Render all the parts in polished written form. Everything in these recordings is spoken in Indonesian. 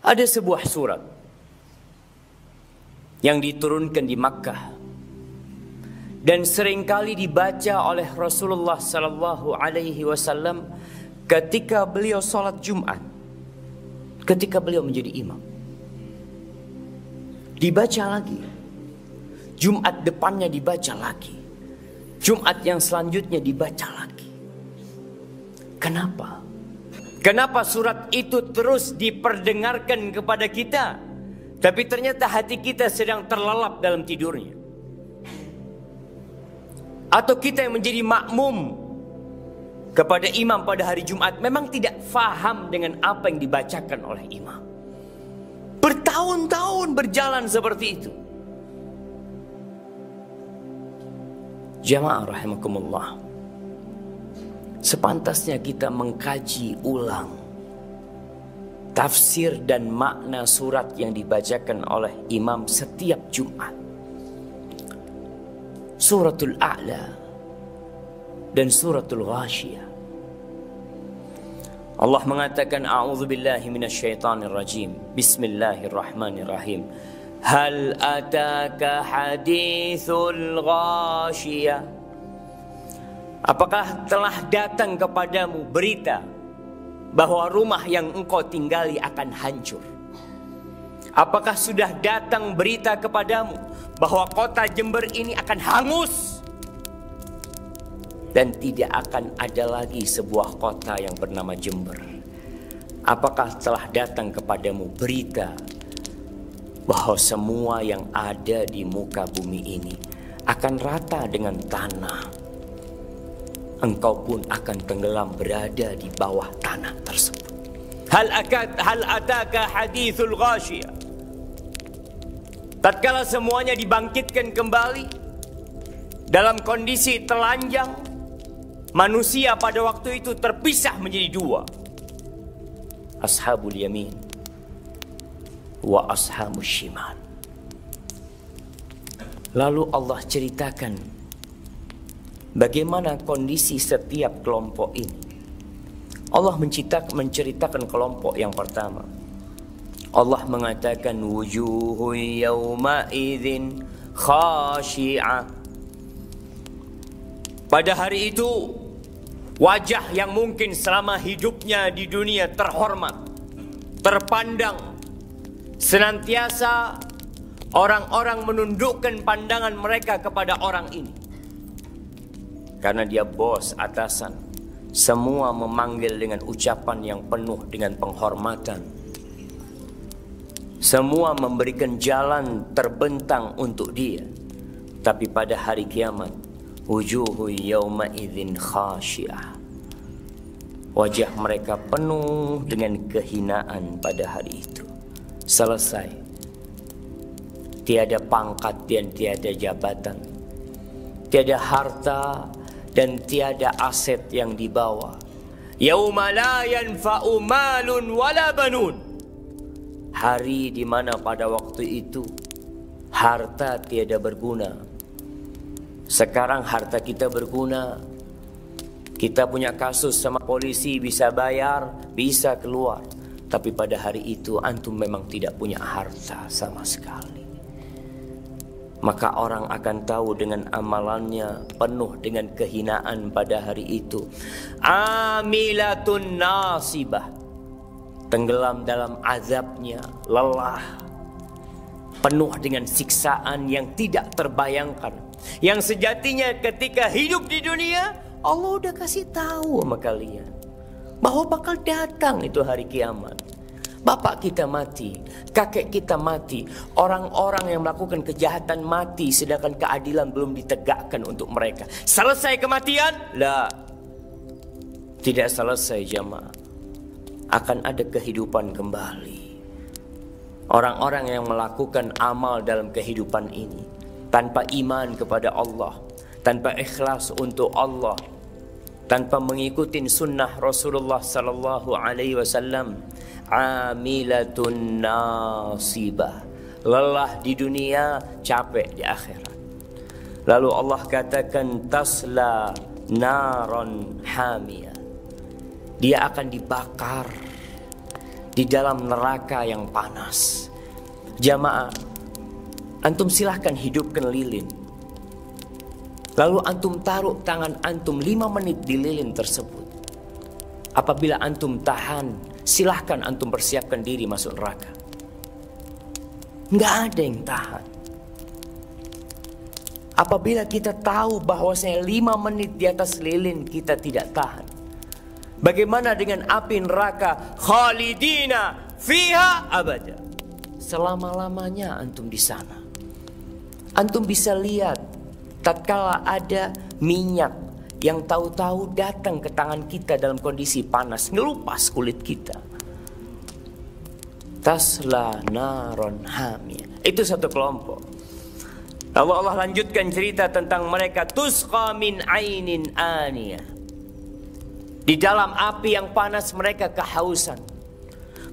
Ada sebuah surat yang diturunkan di Makkah dan seringkali dibaca oleh Rasulullah sallallahu alaihi wasallam ketika beliau salat Jumat, ketika beliau menjadi imam. Dibaca lagi, Jumat depannya dibaca lagi, Jumat yang selanjutnya dibaca lagi. Kenapa? Kenapa surat itu terus diperdengarkan kepada kita, tapi ternyata hati kita sedang terlelap dalam tidurnya? Atau kita yang menjadi makmum kepada imam pada hari Jumat memang tidak faham dengan apa yang dibacakan oleh imam. Bertahun-tahun berjalan seperti itu. Jamaah rahimakumullah, sepantasnya kita mengkaji ulang tafsir dan makna surat yang dibacakan oleh imam setiap Jumat. Suratul A'la dan suratul Ghashiyah. Allah mengatakan, a'udzubillahi minasyaitonir rajim. Bismillahirrahmanirrahim. Hal ataka hadithul Ghashiyah? Apakah telah datang kepadamu berita bahwa rumah yang engkau tinggali akan hancur? Apakah sudah datang berita kepadamu bahwa kota Jember ini akan hangus dan tidak akan ada lagi sebuah kota yang bernama Jember? Apakah telah datang kepadamu berita bahwa semua yang ada di muka bumi ini akan rata dengan tanah? Engkau pun akan tenggelam berada di bawah tanah tersebut. Hal ataka hadithul Ghashiyah? Tatkala semuanya dibangkitkan kembali dalam kondisi telanjang, manusia pada waktu itu terpisah menjadi dua, ashabul yamin wa ashabul shimal. Lalu Allah ceritakan bagaimana kondisi setiap kelompok ini. Allah menceritakan kelompok yang pertama. Allah mengatakan, wujuhu yawma idzin khashi'ah. Pada hari itu, wajah yang mungkin selama hidupnya di dunia terhormat, terpandang, senantiasa orang-orang menundukkan pandangan mereka kepada orang ini. Karena dia bos, atasan, semua memanggil dengan ucapan yang penuh dengan penghormatan. Semua memberikan jalan terbentang untuk dia. Tapi pada hari kiamat, wujuhu yawma idzin khashi'ah. Wajah mereka penuh dengan kehinaan pada hari itu. Selesai. Tiada pangkat dan tiada jabatan, tiada harta dan tiada aset yang dibawa. Yauma la yanfa'u malun wala banun. Hari di mana pada waktu itu harta tiada berguna. Sekarang harta kita berguna. Kita punya kasus sama polisi, bisa bayar, bisa keluar. Tapi pada hari itu antum memang tidak punya harta sama sekali. Maka orang akan tahu dengan amalannya penuh dengan kehinaan pada hari itu. Amilatun nasibah. Tenggelam dalam azabnya, lelah, penuh dengan siksaan yang tidak terbayangkan. Yang sejatinya ketika hidup di dunia, Allah udah kasih tahu sama kalian bahwa bakal datang itu hari kiamat. Bapak kita mati, kakek kita mati, orang-orang yang melakukan kejahatan mati, sedangkan keadilan belum ditegakkan untuk mereka. Selesai kematian? Lah, tidak selesai jamaah. Akan ada kehidupan kembali. Orang-orang yang melakukan amal dalam kehidupan ini tanpa iman kepada Allah, tanpa ikhlas untuk Allah, tanpa mengikuti sunnah Rasulullah sallallahu alaihi wasallam, amilatun nasibah. Lelah di dunia, capek di akhirat. Lalu Allah katakan, tasla naron hamiyah. Dia akan dibakar di dalam neraka yang panas. Jamaah, antum silahkan hidupkan lilin. Lalu antum taruh tangan antum 5 menit di lilin tersebut. Apabila antum tahan, silahkan antum persiapkan diri masuk neraka. Nggak ada yang tahan. Apabila kita tahu bahwasanya 5 menit di atas lilin kita tidak tahan, bagaimana dengan api neraka? Khalidina fiha abada. Selama-lamanya antum di sana. Antum bisa lihat tatkala ada minyak yang tahu-tahu datang ke tangan kita dalam kondisi panas, ngelupas kulit kita. Tasla naron hamiyah. Itu satu kelompok. Lalu Allah lanjutkan cerita tentang mereka, tusqa min ainin aniyah. Di dalam api yang panas mereka kehausan.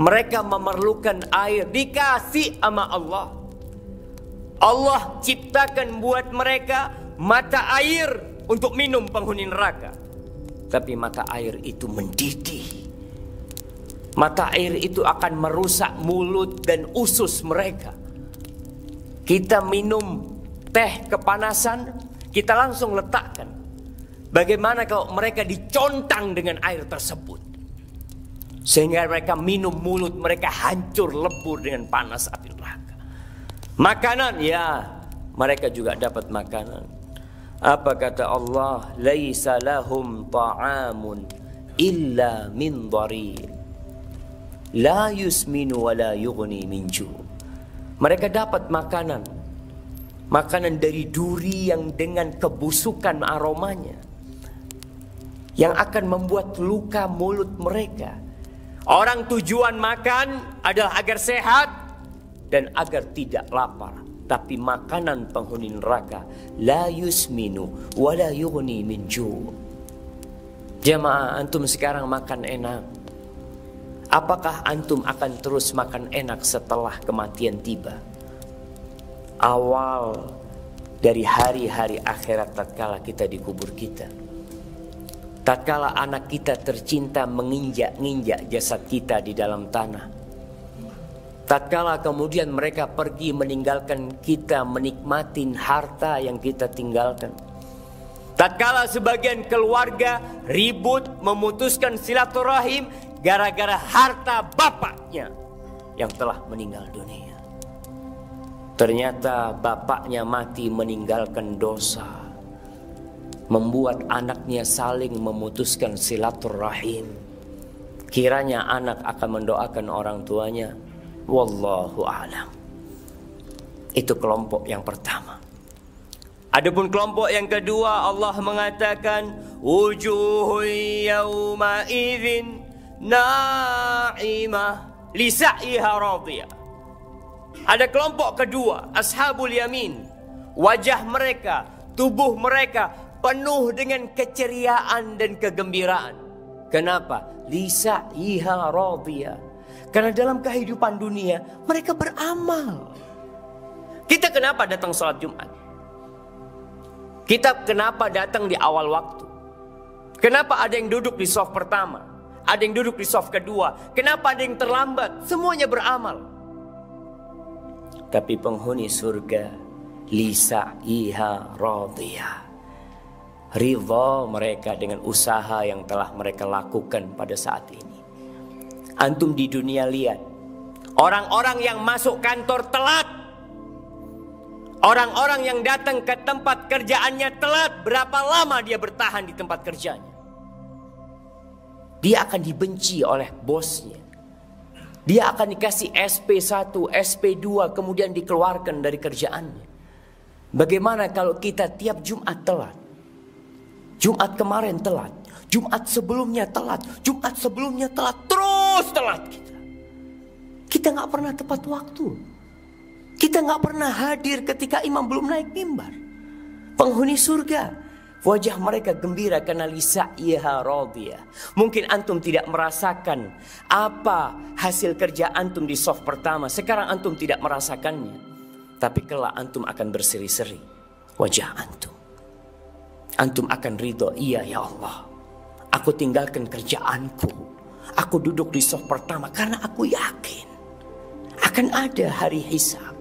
Mereka memerlukan air, dikasih sama Allah. Allah ciptakan buat mereka mata air untuk minum penghuni neraka. Tapi mata air itu mendidih. Mata air itu akan merusak mulut dan usus mereka. Kita minum teh kepanasan, kita langsung letakkan. Bagaimana kalau mereka dicontang dengan air tersebut? Sehingga mereka minum, mulut mereka hancur lebur dengan panas api neraka. Makanan, ya, mereka juga dapat makanan. Apa kata Allah? Laisa lahum ta'amun illa min dhari' la yusminu wa la yughni min ju'. Mereka dapat makanan. Makanan dari duri yang dengan kebusukan aromanya, yang akan membuat luka mulut mereka. Orang tujuan makan adalah agar sehat dan agar tidak lapar. Tapi makanan penghuni neraka, la yusminu wa la yughni min ju'. Jamaah, antum sekarang makan enak. Apakah antum akan terus makan enak setelah kematian tiba? Awal dari hari-hari akhirat tatkala kita dikubur kita. Tatkala anak kita tercinta menginjak-injak jasad kita di dalam tanah. Tatkala kemudian mereka pergi meninggalkan kita, menikmati harta yang kita tinggalkan. Tatkala sebagian keluarga ribut memutuskan silaturahim gara-gara harta bapaknya yang telah meninggal dunia. Ternyata bapaknya mati meninggalkan dosa, membuat anaknya saling memutuskan silaturahim. Kiranya anak akan mendoakan orang tuanya. Wallahu a'lam. Itu kelompok yang pertama. Adapun kelompok yang kedua, Allah mengatakan wujuhun yawma idzin na'imah li sa'iha radiyah. Ada kelompok kedua, ashabul yamin. Wajah mereka, tubuh mereka penuh dengan keceriaan dan kegembiraan. Kenapa? Li sa'iha radiyah. Karena dalam kehidupan dunia mereka beramal. Kita kenapa datang sholat Jumat? Kita kenapa datang di awal waktu? Kenapa ada yang duduk di shaf pertama? Ada yang duduk di shaf kedua? Kenapa ada yang terlambat? Semuanya beramal. Tapi penghuni surga, lisa'iha radiyah. Ridha mereka dengan usaha yang telah mereka lakukan pada saat ini. Antum di dunia lihat orang-orang yang masuk kantor telat, orang-orang yang datang ke tempat kerjaannya telat. Berapa lama dia bertahan di tempat kerjanya? Dia akan dibenci oleh bosnya. Dia akan dikasih SP1, SP2, kemudian dikeluarkan dari kerjaannya. Bagaimana kalau kita tiap Jumat telat? Jumat kemarin telat, Jumat sebelumnya telat, Jumat sebelumnya telat, terus telat kita. Kita nggak pernah tepat waktu. Kita nggak pernah hadir ketika imam belum naik mimbar. Penghuni surga, wajah mereka gembira karena lisa'iha radiyah. Mungkin antum tidak merasakan apa hasil kerja antum di shaf pertama. Sekarang antum tidak merasakannya. Tapi kelak antum akan berseri-seri wajah antum. Antum akan ridho, iya ya Allah, aku tinggalkan kerjaanku, Aku duduk di saf pertama karena aku yakin akan ada hari hisab.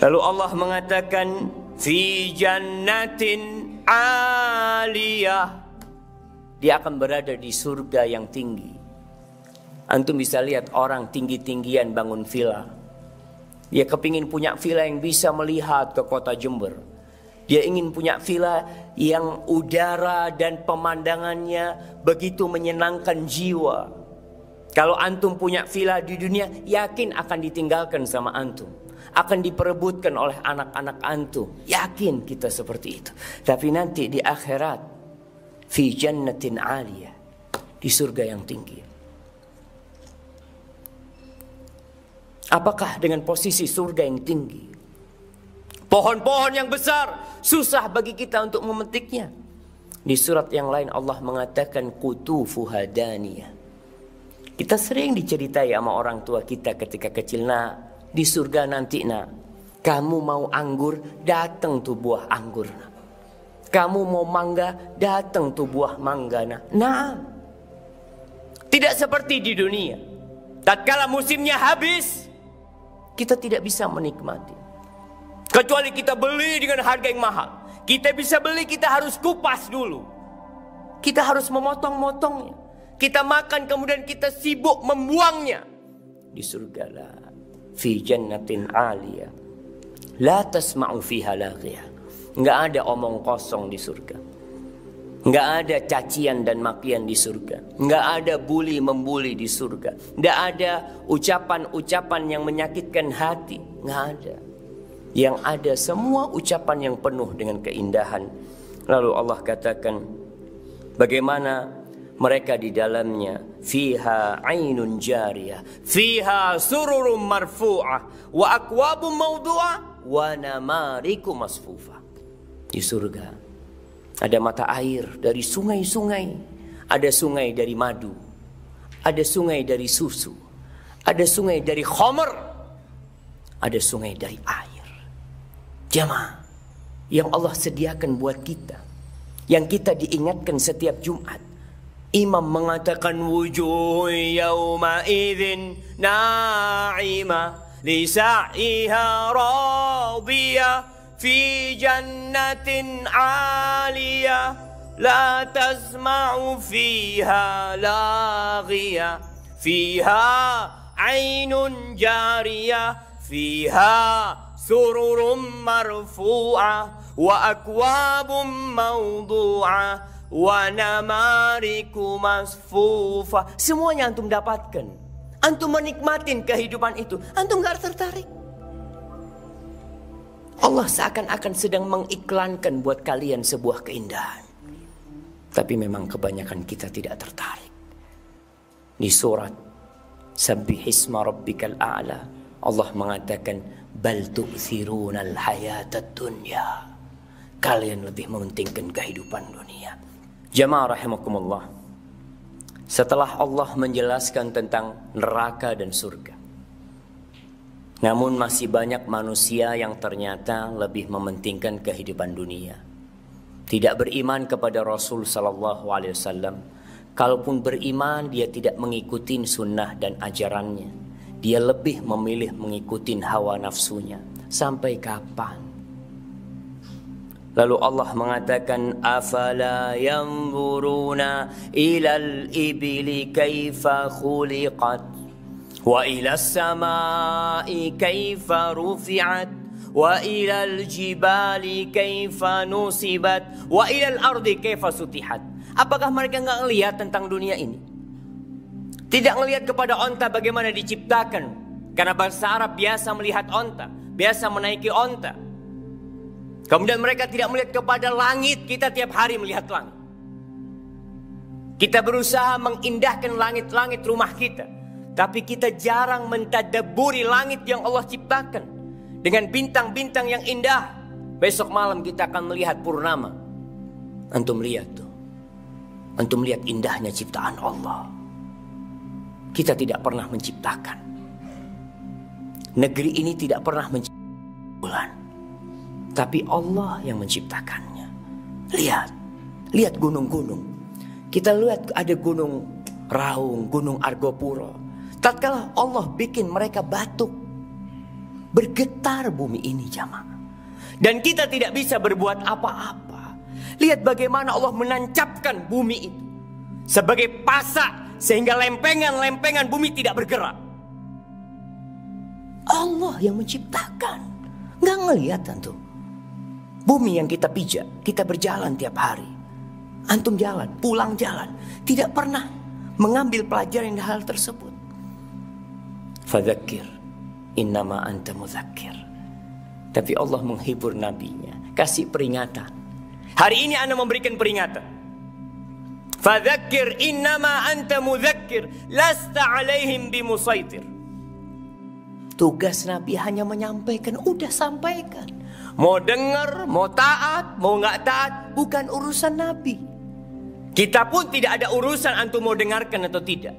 Lalu Allah mengatakan fi jannatin aliyah. Dia akan berada di surga yang tinggi. Antum bisa lihat orang tinggi-tinggian bangun villa. Dia kepingin punya villa yang bisa melihat ke kota Jember. Dia ingin punya villa yang udara dan pemandangannya begitu menyenangkan jiwa. Kalau antum punya villa di dunia, yakin akan ditinggalkan sama antum. Akan diperebutkan oleh anak-anak antum. Yakin kita seperti itu. Tapi nanti di akhirat, fi jannatin aliyah, di surga yang tinggi. Apakah dengan posisi surga yang tinggi, pohon-pohon yang besar, susah bagi kita untuk memetiknya? Di surat yang lain Allah mengatakan qutufuha daniyah. Kita sering diceritai sama orang tua kita ketika kecil, nah di surga nanti nak, kamu mau anggur, datang tuh buah anggur. Kamu mau mangga, datang tuh buah mangga. Nah, tidak seperti di dunia. Tatkala musimnya habis, kita tidak bisa menikmati. Kecuali kita beli dengan harga yang mahal. Kita bisa beli, kita harus kupas dulu. Kita harus memotong-motongnya. Kita makan kemudian kita sibuk membuangnya. Di surga lah, fi jannatin aliyah, la tasma'u fiha laghiyah. Enggak ada omong kosong di surga. Enggak ada cacian dan makian di surga. Enggak ada bully membuli di surga. Enggak ada ucapan-ucapan yang menyakitkan hati. Enggak ada. Yang ada semua ucapan yang penuh dengan keindahan. Lalu Allah katakan bagaimana mereka di dalamnya, fiha ainun jariyah, fiha sururum marfu'ah, wa akwabum mawdu'ah, wa namariku masfufah. Di surga ada mata air dari sungai-sungai, ada sungai dari madu, ada sungai dari susu, ada sungai dari khamr, ada sungai dari air. Jamaah yang Allah sediakan buat kita, yang kita diingatkan setiap Jumat. Imam mengatakan wujuh yawma idzin na'imah li sa'iha radiyah fi jannatin 'aliyah la tasma'u fiha laghiyah fiha 'ainun jariyah fiha sururum marfu'ah wa akwabum mawdu'ah wa namariku masfufa. Semuanya antum dapatkan. Antum menikmatin kehidupan itu. Antum gak tertarik. Allah seakan-akan sedang mengiklankan buat kalian sebuah keindahan. Tapi memang kebanyakan kita tidak tertarik. Di surat Sabbihisma rabbikal a'la, Allah mengatakan bal tu'thirunal hayatad dunya. Kalian lebih mementingkan kehidupan dunia. Jamaah rahimakumullah. Setelah Allah menjelaskan tentang neraka dan surga, namun masih banyak manusia yang ternyata lebih mementingkan kehidupan dunia. Tidak beriman kepada Rasul sallallahu alaihi wasallam. Kalaupun beriman, dia tidak mengikuti sunnah dan ajarannya. Dia lebih memilih mengikuti hawa nafsunya. Sampai kapan? Lalu Allah mengatakan afala yanzuruna ilal ibili kaifa khuliqat wa ilal samai kaifa rufi'at wa ilal jibali kaifa nusibat wa ilal ardi kaifa sutihat. Apakah mereka enggak melihat tentang dunia ini? Tidak melihat kepada onta bagaimana diciptakan. Karena bahasa Arab biasa melihat onta, biasa menaiki onta. Kemudian mereka tidak melihat kepada langit. Kita tiap hari melihat langit. Kita berusaha mengindahkan langit-langit rumah kita, tapi kita jarang mentadabburi langit yang Allah ciptakan dengan bintang-bintang yang indah. Besok malam kita akan melihat purnama. Antum lihat tuh. Antum lihat indahnya ciptaan Allah. Kita tidak pernah menciptakan. Negeri ini tidak pernah menciptakan bulan, tapi Allah yang menciptakannya. Lihat gunung-gunung. Kita lihat ada gunung Raung, Gunung Argopuro. Tatkala Allah bikin mereka batuk, bergetar bumi ini jamaah. Dan kita tidak bisa berbuat apa-apa. Lihat bagaimana Allah menancapkan bumi itu sebagai pasak, sehingga lempengan-lempengan bumi tidak bergerak. Allah yang menciptakan. Nggak ngelihat antum. Bumi yang kita pijak, kita berjalan tiap hari. Antum jalan, pulang jalan. Tidak pernah mengambil pelajaran dari hal tersebut. Fadzakir, innama anta mudzakir. Tapi Allah menghibur nabinya, kasih peringatan. Hari ini Anda memberikan peringatan. Fadzakir, innama anta mudzakir, lasta alaihim bimusaitir. Tugas Nabi hanya menyampaikan, udah sampaikan. Mau dengar, mau taat, mau nggak taat, bukan urusan Nabi. Kita pun tidak ada urusan antum mau dengarkan atau tidak.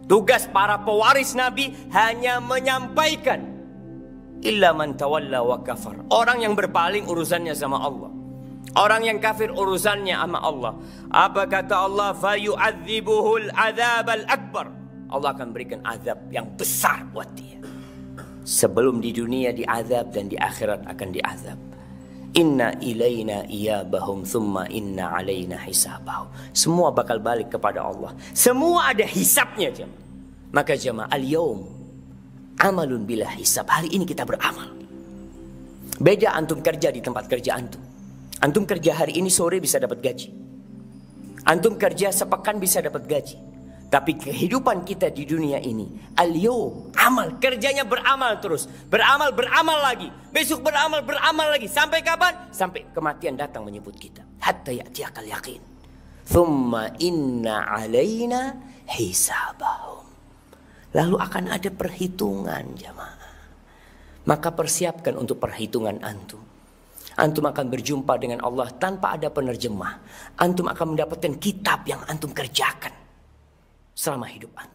Tugas para pewaris Nabi hanya menyampaikan. Illa man tawalla wa kafar. Orang yang berpaling urusannya sama Allah. Orang yang kafir urusannya sama Allah. Apa kata Allah? Fayu'adzibuhul adzabal akbar. Allah akan berikan azab yang besar buat dia. Sebelum di dunia diazab dan di akhirat akan diazab. Inna ilaina iyabahum thumma inna alaina hisabahum. Semua bakal balik kepada Allah. Semua ada hisabnya jemaah. Maka jemaah, al-yawm amalun bila hisab. Hari ini kita beramal. Beda antum kerja di tempat kerja antum. Antum kerja hari ini, sore bisa dapat gaji. Antum kerja sepekan bisa dapat gaji. Tapi kehidupan kita di dunia ini, al-yawm amal, kerjanya beramal terus. Beramal lagi. Besok beramal lagi. Sampai kapan? Sampai kematian datang menyebut kita. Hatta ya'tiyakal yaqin. Thumma inna alaina hisabahum. Lalu akan ada perhitungan jamaah. Maka persiapkan untuk perhitungan antum. Antum akan berjumpa dengan Allah tanpa ada penerjemah. Antum akan mendapatkan kitab yang antum kerjakan selama hidup antum.